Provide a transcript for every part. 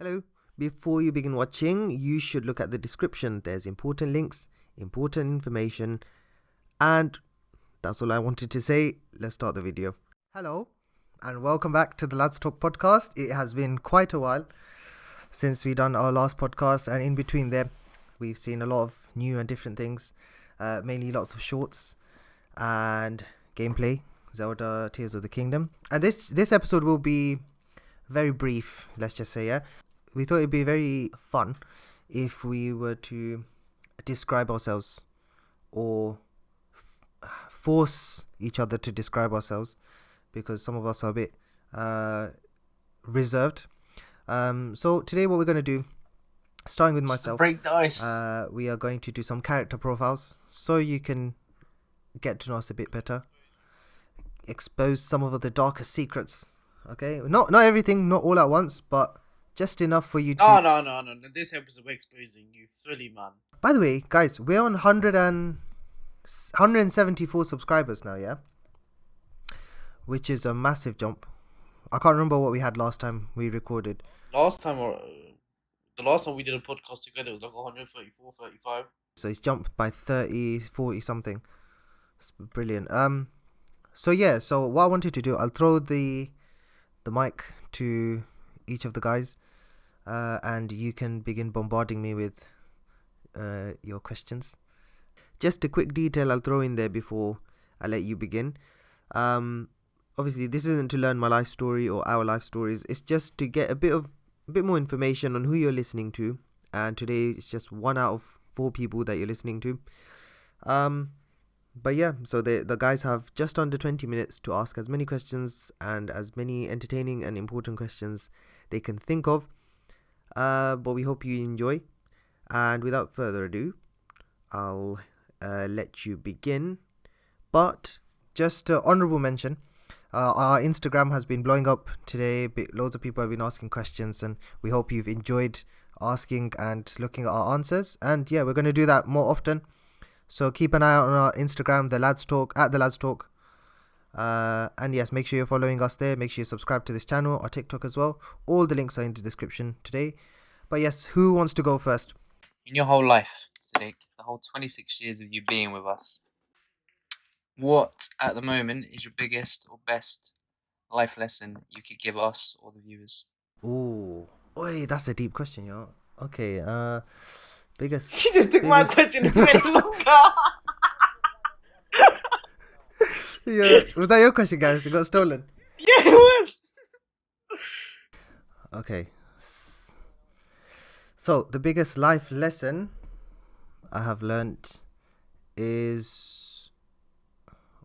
Hello. Before you begin watching, you should look at the description. There's important links, important information, and that's all I wanted to say. Let's start the video. Hello, and welcome back to the Lads Talk podcast. It has been quite a while since we done our last podcast, and in between there, we've seen a lot of new and different things, mainly lots of shorts and gameplay, Zelda Tears of the Kingdom. And this episode will be very brief, let's just say, yeah. We thought it'd be very fun if we were to describe ourselves or force each other to describe ourselves, because some of us are a bit reserved. So today what we're going to do, starting with myself, break the ice. We are going to do some character profiles so you can get to know us a bit better, expose some of the darkest secrets. Okay, not everything, not all at once, but just enough for you to... No. This episode we're exposing you fully, man. By the way, guys, we're on 174 subscribers now, yeah? Which is a massive jump. I can't remember what we had last time we recorded. The last time we did a podcast together was like 134, 35. So it's jumped by 30, 40 something. It's brilliant. So yeah, so what I wanted to do, I'll throw the mic to each of the guys, and you can begin bombarding me with your questions. Just a quick detail I'll throw in there before I let you begin. Obviously this isn't to learn my life story or our life stories, it's just to get a bit more information on who you're listening to, and today it's just 1 out of 4 people that you're listening to. But yeah, so the guys have just under 20 minutes to ask as many questions and as many entertaining and important questions they can think of. But we hope you enjoy. And without further ado, I'll let you begin. But just honorable mention, our Instagram has been blowing up today. Loads of people have been asking questions, and we hope you've enjoyed asking and looking at our answers. And yeah, we're going to do that more often. So keep an eye out on our Instagram, the Lads Talk, at the Lads Talk. And yes, make sure you're following us there. Make sure you subscribe to this channel, our TikTok as well. All the links are in the description today. But yes, who wants to go first? In your whole life, Sadik, the whole 26 years of you being with us, what at the moment is your biggest or best life lesson you could give us or the viewers? Ooh, oi, that's a deep question, yo. Okay, biggest... You just took my question, it's very longer. Yeah, was that your question, guys? It got stolen. Yeah, it was. Okay. So, the biggest life lesson I have learnt is...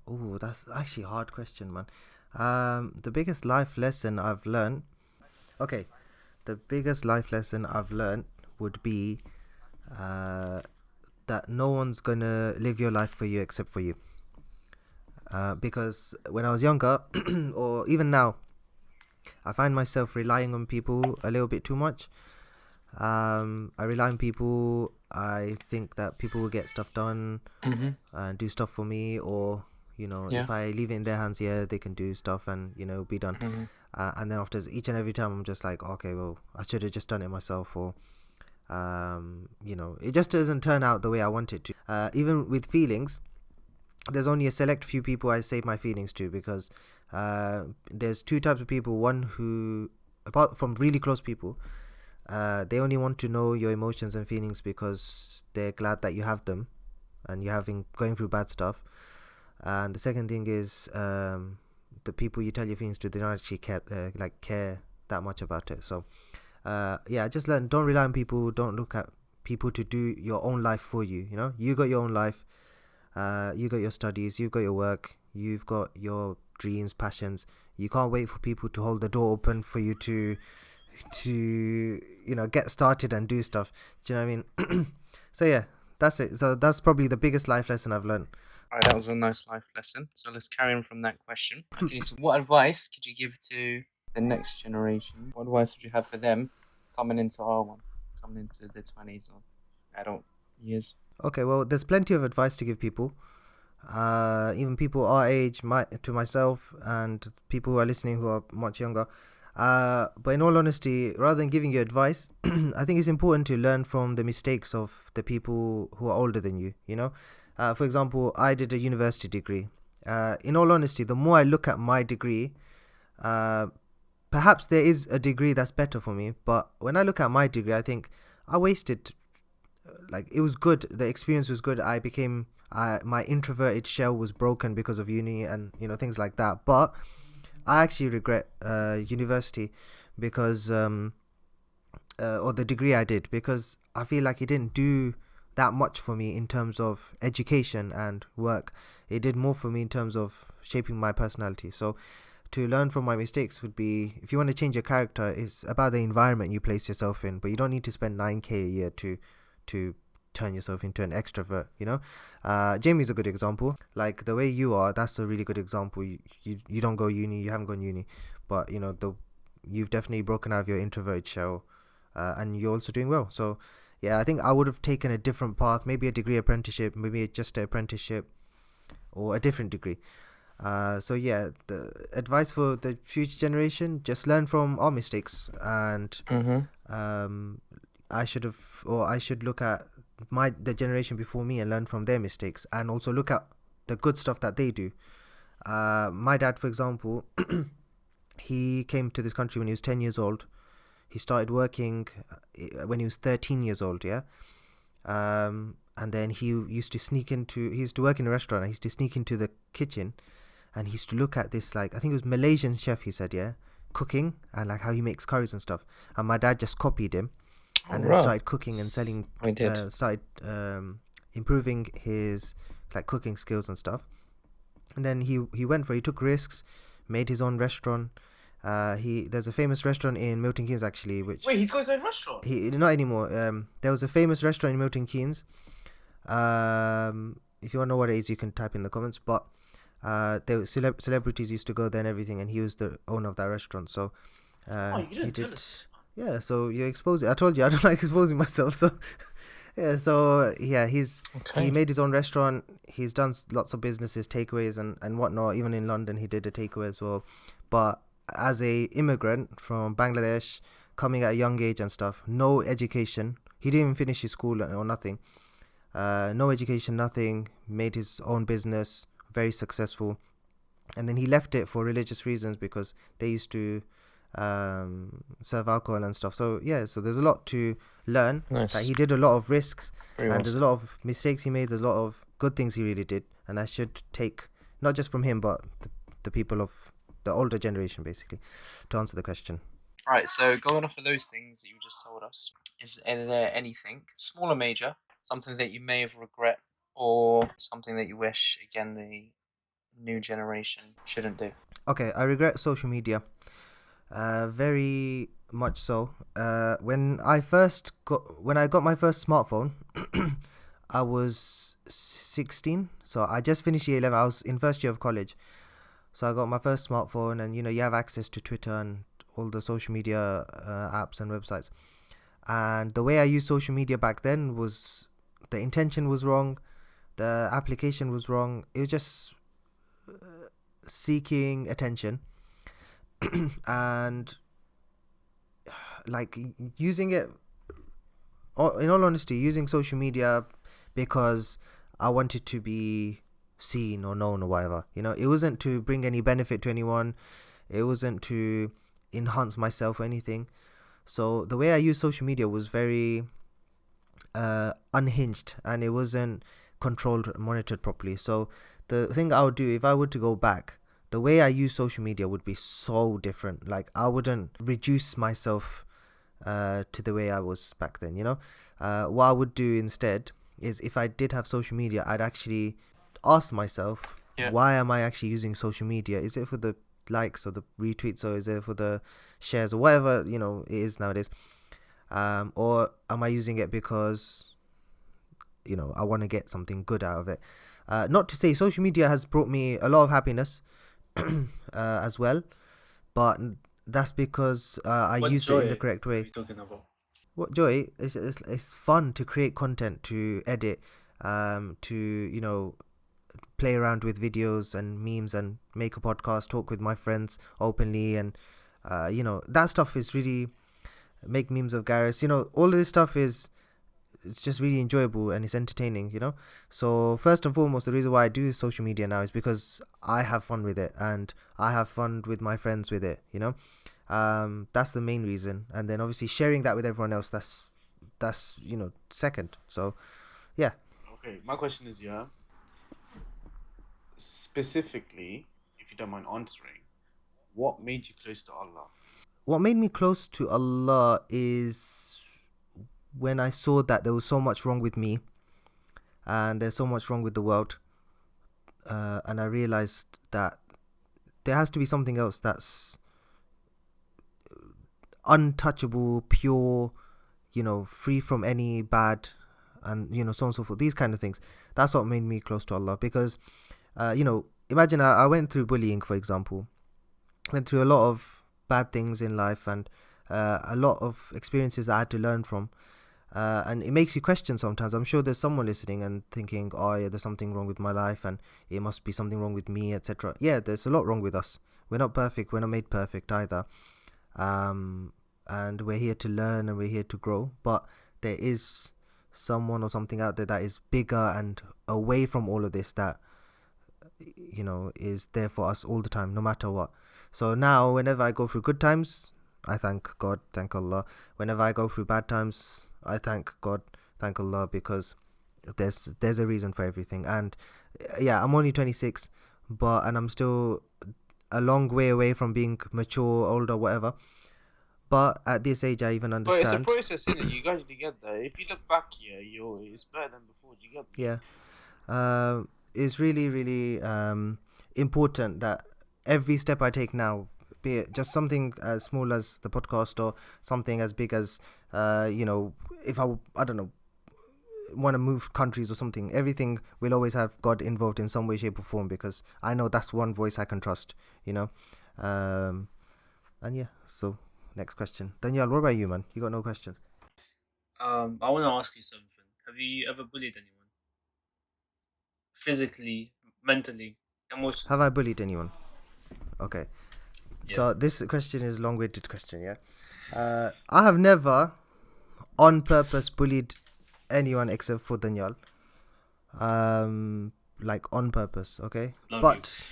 Oh, that's actually a hard question, man. The biggest life lesson I've learnt... Okay. The biggest life lesson I've learnt would be that no one's gonna live your life for you except for you. Because when I was younger, or even now, I find myself relying on people a little bit too much. I rely on people. I think that people will get stuff done and do stuff for me, or if I leave it in their hands, they can do stuff and be done. And then after each and every time, I'm just like, okay, well, I should have just done it myself, or it just doesn't turn out the way I want it to. Even with feelings, there's only a select few people I save my feelings to, because there's 2 types of people. One who, apart from really close people, they only want to know your emotions and feelings because they're glad that you have them and you're going through bad stuff. And the second thing is the people you tell your feelings to, they don't actually care that much about it. So I just learned, don't rely on people, don't look at people to do your own life for you. You got your own life, you got your studies, you've got your work, you've got your dreams, passions. You can't wait for people to hold the door open for you to get started and do stuff. Do you know what I mean? So yeah, that's it. So that's probably the biggest life lesson I've learned. Alright, that was a nice life lesson. So let's carry on from that question. Okay, so what advice could you give to the next generation? What advice would you have for them coming into the 20s or adult years? Okay, well, there's plenty of advice to give people. Even people our age, to myself, and people who are listening who are much younger. But in all honesty, rather than giving you advice, I think it's important to learn from the mistakes of the people who are older than you. For example, I did a university degree. In all honesty, the more I look at my degree, uh, perhaps there is a degree that's better for me. But when I look at my degree, I think I wasted. Like, it was good. The experience was good. My introverted shell was broken because of uni and things like that. But I actually regret university because or the degree I did, because I feel like it didn't do that much for me in terms of education and work. It did more for me in terms of shaping my personality. So to learn from my mistakes would be, if you want to change your character, it's about the environment you place yourself in. But you don't need to spend 9k a year to turn yourself into an extrovert. Jamie's a good example. Like, the way you are, that's a really good example. You don't go uni, you haven't gone uni, but you've definitely broken out of your introverted shell, and you're also doing well. So yeah, I think I would have taken a different path, maybe a degree apprenticeship, maybe just an apprenticeship or a different degree. So yeah, the advice for the future generation: just learn from our mistakes, and I should look at the generation before me and learn from their mistakes, and also look at the good stuff that they do. My dad, for example, he came to this country when he was 10 years old. He started working when he was 13 years old, yeah. And then he used to work in a restaurant, and he used to sneak into the kitchen, and he used to look at this, like, I think it was Malaysian chef, he said, yeah, cooking, and like how he makes curries and stuff. And my dad just copied him, and then started cooking and selling. Started improving his like cooking skills and stuff. And then he took risks, made his own restaurant. There's a famous restaurant in Milton Keynes, actually, which... Wait, he's got his own restaurant? Not anymore. There was a famous restaurant in Milton Keynes. If you want to know what it is, you can type in the comments. But there were celebrities used to go there and everything, and he was the owner of that restaurant. So you didn't tell us. Yeah, so you're exposing... I told you, I don't like exposing myself, so... Yeah, so yeah, he made his own restaurant. He's done lots of businesses, takeaways and whatnot. Even in London, he did a takeaway as well. But as a immigrant from Bangladesh, coming at a young age and stuff, no education. He didn't even finish his school or nothing. No education, nothing. Made his own business, very successful. And then he left it for religious reasons, because they used to serve alcohol and stuff. So yeah, so there's a lot to learn. Nice. That he did a lot of risks, there's a lot of mistakes he made. There's a lot of good things he really did, and I should take not just from him, but the people of the older generation, basically, to answer the question. Right, so going off of those things that you just told us, is there anything, small or major, something that you may have regret, or something that you wish, again, the new generation shouldn't do? Okay, I regret social media. Very much so. When I got my first smartphone, I was 16. So I just finished year 11. I was in first year of college. So I got my first smartphone, and you have access to Twitter and all the social media apps and websites. And the way I used social media back then was, the intention was wrong, the application was wrong. It was just seeking attention. And like using it, in all honesty, using social media because I wanted to be seen or known or whatever. It wasn't to bring any benefit to anyone. It wasn't to enhance myself or anything. So the way I used social media was very unhinged, and it wasn't controlled, monitored properly. So the thing I would do, if I were to go back, the way I use social media would be so different. Like, I wouldn't reduce myself to the way I was back then, what I would do instead is, if I did have social media, I'd actually ask myself, why am I actually using social media? Is it for the likes or the retweets, or is it for the shares or whatever it is nowadays, or am I using it because I want to get something good out of it? Not to say social media has brought me a lot of happiness as well, but that's because I used it in the correct way. What joy? It's fun to create content, to edit, to play around with videos and memes, and make a podcast, talk with my friends openly, and that stuff is really make memes of Garrus. All of this stuff it's just really enjoyable and it's entertaining. So first and foremost, the reason why I do social media now is because I have fun with it and I have fun with my friends with it. That's the main reason, and then obviously sharing that with everyone else, that's second. So yeah. Okay, my question is, yeah, specifically, if you don't mind answering, what made you close to Allah? What made me close to Allah is when I saw that there was so much wrong with me and there's so much wrong with the world, and I realized that there has to be something else that's untouchable, pure, free from any bad, and so on and so forth. These kind of things. That's what made me close to Allah, because imagine I went through bullying, for example. Went through a lot of bad things in life, and a lot of experiences I had to learn from, and it makes you question sometimes. I'm sure there's someone listening and thinking, oh yeah, there's something wrong with my life and it must be something wrong with me, etc. Yeah, there's a lot wrong with us. We're not perfect, we're not made perfect either, and we're here to learn and we're here to grow, but there is someone or something out there that is bigger and away from all of this, that is there for us all the time, no matter what. So now whenever I go through good times, I thank God, thank Allah. Whenever I go through bad times, I thank God, thank Allah, because there's a reason for everything. And yeah, I'm only 26, and I'm still a long way away from being mature, older, whatever. But at this age, I even But it's a understand. process, isn't it? You gradually get there. If you look back here, it's better than before. Do you get me? Yeah. It's really, really important that every step I take now, be it just something as small as the podcast or something as big as, if I don't know, want to move countries or something, everything will always have God involved in some way, shape or form, because I know that's one voice I can trust. And yeah, so next question. Danielle, what about you, man? You got no questions? I want to ask you something. Have you ever bullied anyone? Physically, mentally, emotionally? Have I bullied anyone? Okay. Yeah. So this question is a long-winded question, yeah? I have never on purpose bullied anyone except for Danielle. Like on purpose, okay? But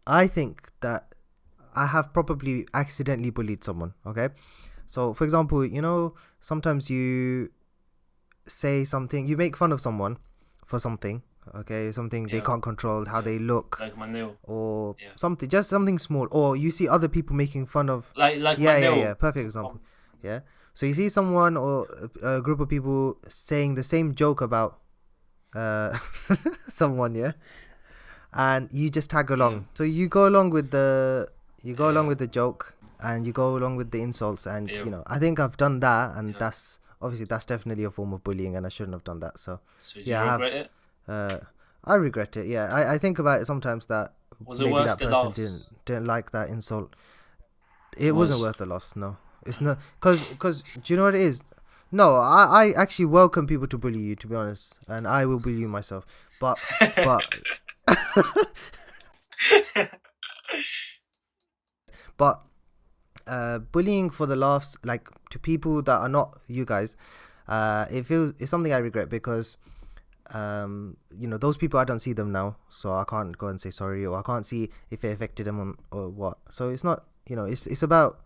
I think that I have probably accidentally bullied someone, okay? So for example, sometimes you say something, you make fun of someone for something, okay, something they can't control, how they look, like my nail, or something, just something small, or you see other people making fun of, like my nail. Yeah, perfect example. Yeah, so you see someone or a group of people saying the same joke about someone, yeah, and you just tag along. So you go along with the along with the joke, and you go along with the insults, and I think I've done that, and that's obviously that's definitely a form of bullying, and I shouldn't have done that. So yeah, I regret it. I regret it. Yeah, I think about it sometimes that maybe that person didn't like that insult. It wasn't worth the loss. No, it's not, because do you know what it is? No, I actually welcome people to bully you, to be honest, and I will bully you myself. But but bullying for the laughs, like to people that are not you guys, it's something I regret, because those people, I don't see them now, so I can't go and say sorry, or I can't see if it affected them or what. So it's not, it's about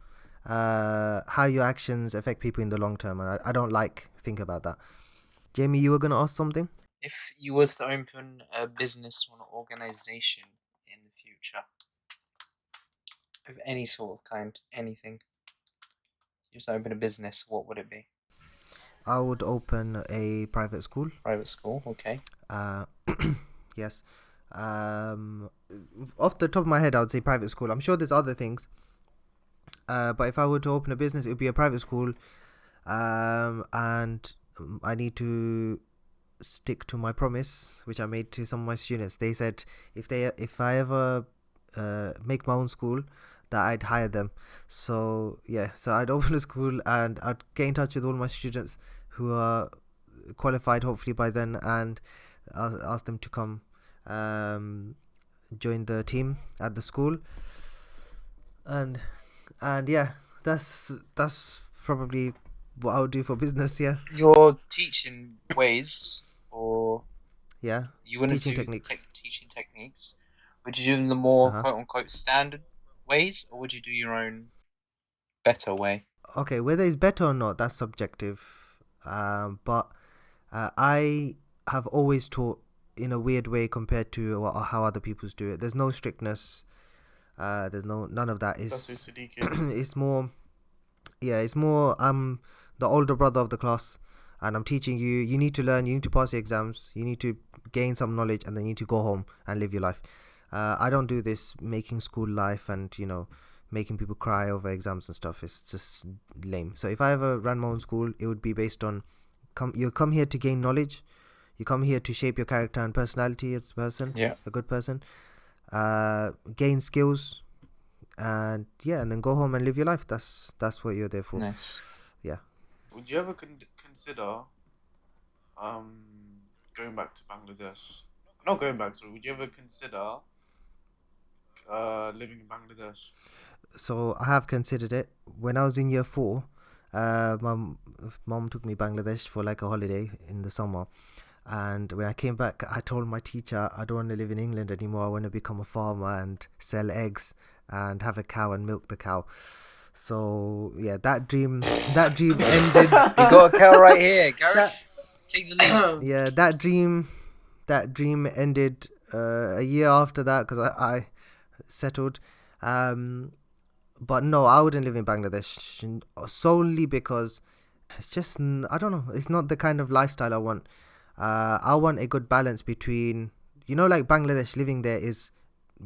how your actions affect people in the long term, and I don't think about that. Jamie, you were gonna ask something? If you was to open a business or an organization in the future of any sort of kind, anything, you was to open a business, what would it be? I would open a private school. Private school, okay. Yes. Off the top of my head, I would say private school. I'm sure there's other things. But if I were to open a business, it would be a private school. And I need to stick to my promise, which I made to some of my students. They said if I ever make my own school, that I'd hire them. So yeah, so I'd open a school and I'd get in touch with all my students who are qualified hopefully by then, and I'll ask them to come join the team at the school, and yeah, that's probably what I would do for business. Yeah, Your teaching ways, or yeah, you wouldn't teaching do techniques. teaching techniques, would you do them the more Uh-huh. quote unquote standard ways, or would you do your own better way? Okay, whether it's better or not, that's subjective. But I have always taught in a weird way compared to how other people's do it. There's no strictness. There's none of that. That's who It's Sadiq is. it's more, yeah, it's more. I'm the older brother of the class, and I'm teaching you. You need to learn. You need to pass the exams. You need to gain some knowledge, and then you need to go home and live your life. I don't do this making school life and making people cry over exams and stuff. It's just lame. So if I ever ran my own school, it would be based on you come here to gain knowledge. You come here to shape your character and personality as a person, Yeah. a good person. Gain skills, and then go home and live your life. That's what you're there for. Nice. Would you ever consider going back to Bangladesh? Not going back, sorry. Would you ever consider living in Bangladesh? So I have considered it. When I was in year 4, mom took me Bangladesh for like a holiday in the summer. And when I came back, I told my teacher, I don't want to live in England anymore. I want to become a farmer and sell eggs and have a cow and milk the cow. So yeah, that dream ended. You got a cow right here, Gareth. Take the lead. Yeah, that dream ended a year after that because I settled. But no, I wouldn't live in Bangladesh solely because it's just, I don't know, it's not the kind of lifestyle I want. I want a good balance between, like Bangladesh, living there is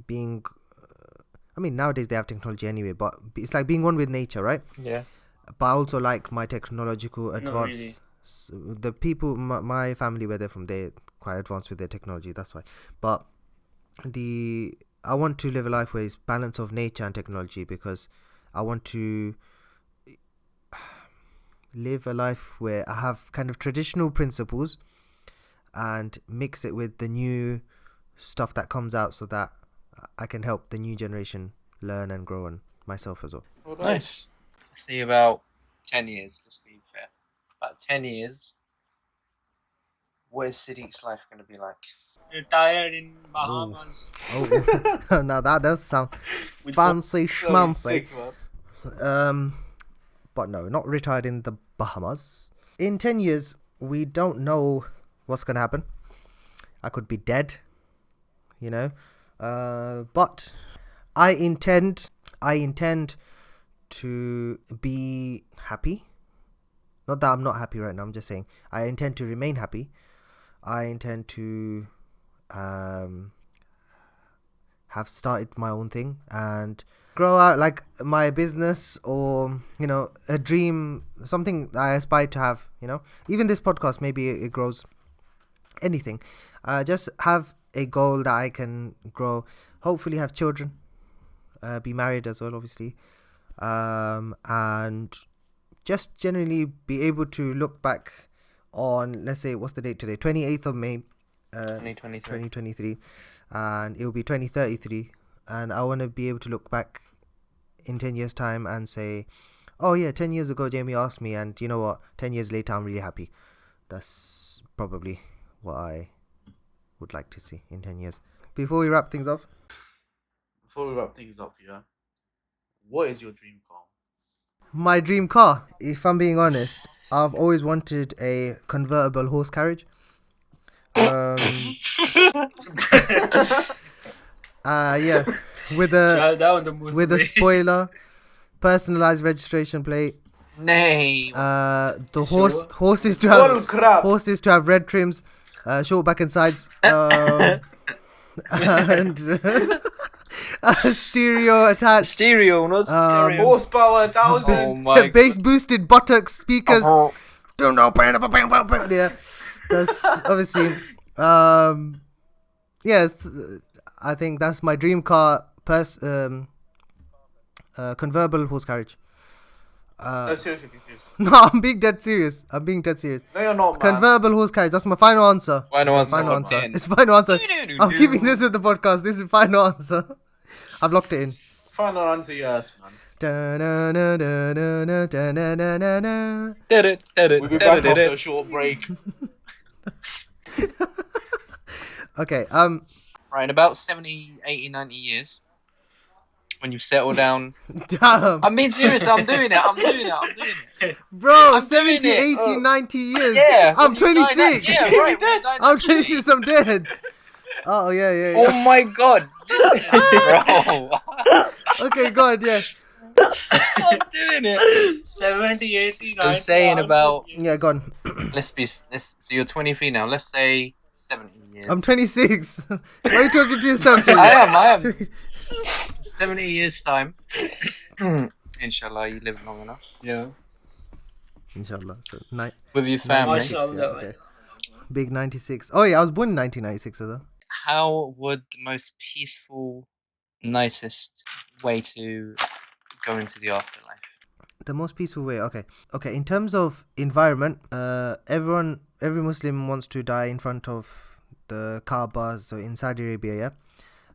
being, I mean, nowadays they have technology anyway, but it's like being one with nature, right? Yeah. But I also like my technological advance. really. So the people, my family where they're from, they're quite advanced with their technology, that's why. But I want to live a life where it's balance of nature and technology, because I want to live a life where I have kind of traditional principles and mix it with the new stuff that comes out so that I can help the new generation learn and grow, and myself as well. Well, Nice. See, about 10 years, let's be fair. About 10 years, what is Sadiq's life going to be like? Retired in Bahamas. Oh, now that does sound fancy schmancy. But no, not retired in the Bahamas. In 10 years, we don't know what's going to happen. I could be dead, but I intend to be happy. Not that I'm not happy right now, I'm just saying I intend to remain happy. I intend to have started my own thing and grow out like my business, or a dream, something I aspire to have. Even this podcast, maybe it grows. Anything, just have a goal that I can grow, hopefully have children, be married as well, obviously, and just generally be able to look back on, let's say, what's the date today, 28th of May 2023, and it will be 2033, and I want to be able to look back in 10 years time and say, oh yeah, 10 years ago Jamie asked me, and you know what, 10 years later I'm really happy. That's probably what I would like to see in 10 years. Before we wrap things up, yeah, what is your dream car? my dream car, if I'm being honest, I've always wanted a convertible horse carriage. Yeah, with a spoiler, personalized registration plate. Nay. The horses to have red trims, short back and sides, and stereo attached. Stereo, not stereo. Horsepower 1000. Oh my Bass boosted buttocks speakers. Yeah, that's obviously. Yes, I think that's my dream car. Convertible horse carriage. No, seriously, be serious. No, I'm being dead serious. No, you're not, man. Convertible horse carriage. That's my final answer. Final answer. Final locked answer. in. It's final answer. I'm keeping this in the podcast. This is final answer. I've locked it in. Final answer, yes, man. Da-na-na-na-na-na-na-na-na. We'll be back after a short break. Okay. Right, in about 70, 80, 90 years, when you've settled down. Damn. I'm being serious. I'm doing it. Bro, I'm 70, doing it. 80, 90 years. Yeah. I'm when you die 26. Yeah, right. when you die I'm naturally. 26. I'm dead. Oh, yeah. Oh my god. Listen, bro. Okay, go on, yeah. I'm doing it. 70, 80, 90. I'm saying about. Yeah, go on. So you're 23 now. Let's say 70 years. I'm 26. Why are you talking to yourself, Jamie? I am. 70 years time. Inshallah, you live long enough. Yeah. Inshallah. So, With your family. okay. Big 96. Oh, yeah, I was born in 1996, though. How would the most peaceful, nicest way to go into the afterlife? The most peaceful way, okay. In terms of environment, every Muslim wants to die in front of the Kaaba, so in Saudi Arabia, yeah,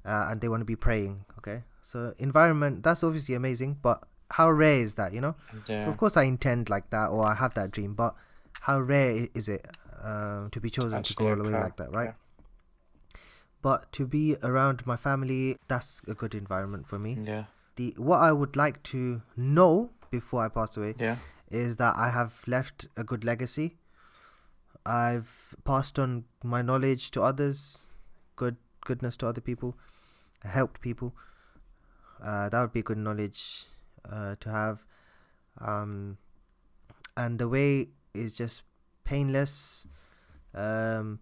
and they want to be praying, okay. So environment, that's obviously amazing, but how rare is that, you know? Yeah. So of course I intend like that, or I have that dream, but how rare is it to be chosen to go all the way like that, right? Yeah. But to be around my family, that's a good environment for me. Yeah. What I would like to know before I pass away Yeah. is that I have left a good legacy. I've passed on my knowledge to others, goodness to other people, helped people. That would be good knowledge to have. And the way is just painless, and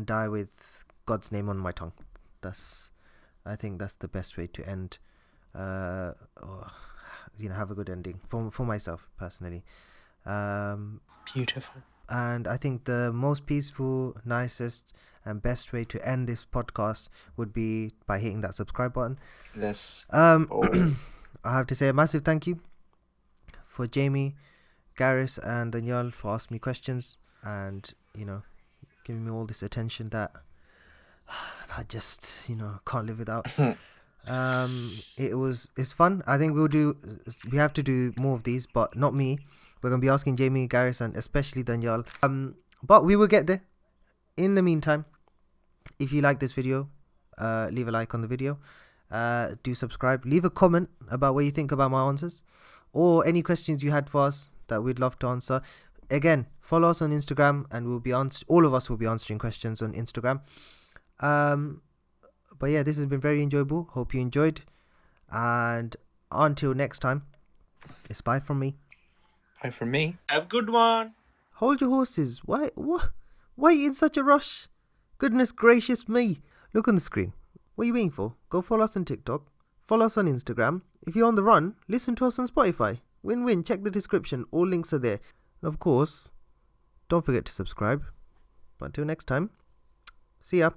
die with God's name on my tongue. I think that's the best way to end. Or, have a good ending for myself personally. Beautiful. And I think the most peaceful, nicest, and best way to end this podcast would be by hitting that subscribe button. Yes. I have to say a massive thank you for Jamie, Garris, and Danielle for asking me questions and giving me all this attention that I just can't live without. It's fun. I think we have to do more of these, but not me. We're gonna be asking Jamie, Garris, and especially Danielle. But we will get there. In the meantime, if you like this video, leave a like on the video. Do subscribe. Leave a comment about what you think about my answers, or any questions you had for us that we'd love to answer. Again, follow us on Instagram, and all of us will be answering questions on Instagram. But yeah, this has been very enjoyable. Hope you enjoyed. And until next time, it's bye from me. Bye from me. Have a good one. Hold your horses. Why are you in such a rush? Goodness gracious me. Look on the screen. What are you waiting for? Go follow us on TikTok. Follow us on Instagram. If you're on the run, listen to us on Spotify. Win-win. Check the description. All links are there. And of course, don't forget to subscribe. But until next time, see ya.